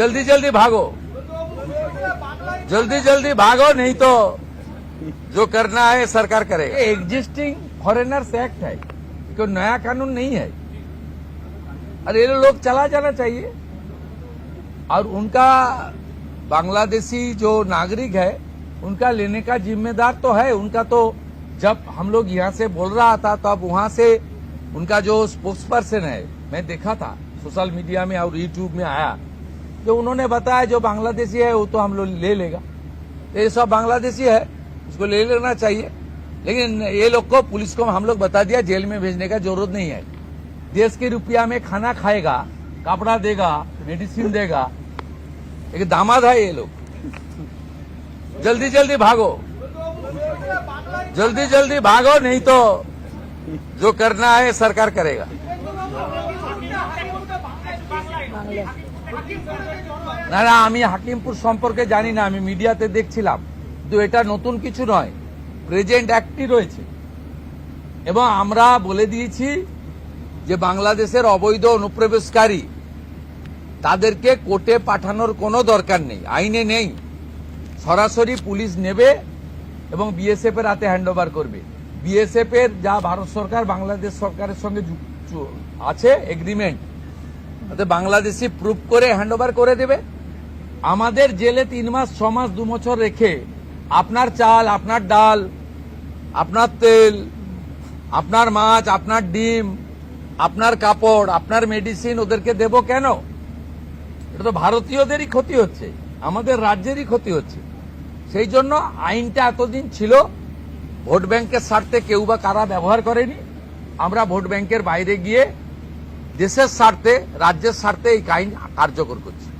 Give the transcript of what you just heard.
जल्दी जल्दी भागो, जल्दी जल्दी भागो, नहीं तो जो करना है सरकार करेगा। एग्जिस्टिंग फॉरेनर्स एक्ट है, कोई नया कानून नहीं है। और ये लोग चला जाना चाहिए। और उनका बांग्लादेशी जो नागरिक है उनका लेने का जिम्मेदार तो है उनका। तो जब हम लोग यहाँ से बोल रहा था तो अब वहां से उनका जो स्पोक्स पर्सन है, मैं देखा था सोशल मीडिया में और यूट्यूब में आया, जो उन्होंने बताया जो बांग्लादेशी है वो तो हम लोग ले लेगा। ये सब बांग्लादेशी है, उसको ले लेना चाहिए। लेकिन ये लोग को, पुलिस को हम लोग बता दिया जेल में भेजने का जरूरत नहीं है। देश के रुपया में खाना खाएगा, कपड़ा देगा, मेडिसिन देगा। एक दामाद है ये लोग। जल्दी जल्दी भागो, जल्दी जल्दी भागो, नहीं तो जो करना है सरकार करेगा। না না, আমি হাকিমপুর সম্পর্কে জানি না, আমি মিডিয়াতে দেখছিলাম। কিন্তু এটা নতুন কিছু নয়, প্রেজেন্ট অ্যাক্টই রয়েছে। এবং আমরা বলে দিয়েছি যে বাংলাদেশের অবৈধ অনুপ্রবেশকারী তাদেরকে কোর্টে পাঠানোর কোনো দরকার নেই, আইনে নেই। সরাসরি পুলিশ নেবে এবং বিএসএফ এর হাতে হ্যান্ডওভার করবে। বিএসএফ এর যা ভারত সরকার বাংলাদেশ সরকারের সঙ্গে আছে এগ্রিমেন্ট, তাতে বাংলাদেশি প্রুফ করে হ্যান্ডওভার করে দেবে। আমাদের জেলে 3 মাস 6 মাস 2 বছর রেখে আপনার চাল, আপনার ডাল, আপনার তেল, আপনার মাছ, আপনার ডিম, আপনার কাপড়, আপনার মেডিসিন ওদেরকে দেব কেন? এটা তো ভারতীয়দেরই ক্ষতি হচ্ছে, আমাদের রাজ্যেরই ক্ষতি হচ্ছে। সেই জন্য আইনটা এতদিন ছিল ভোট ব্যাংকের স্বার্থে কেউ বা কারা ব্যবহার করেনি। আমরা ভোট ব্যাংকের বাইরে গিয়ে দেশের স্বার্থে, রাজ্যের স্বার্থে এই আইন কার্যকর করছি।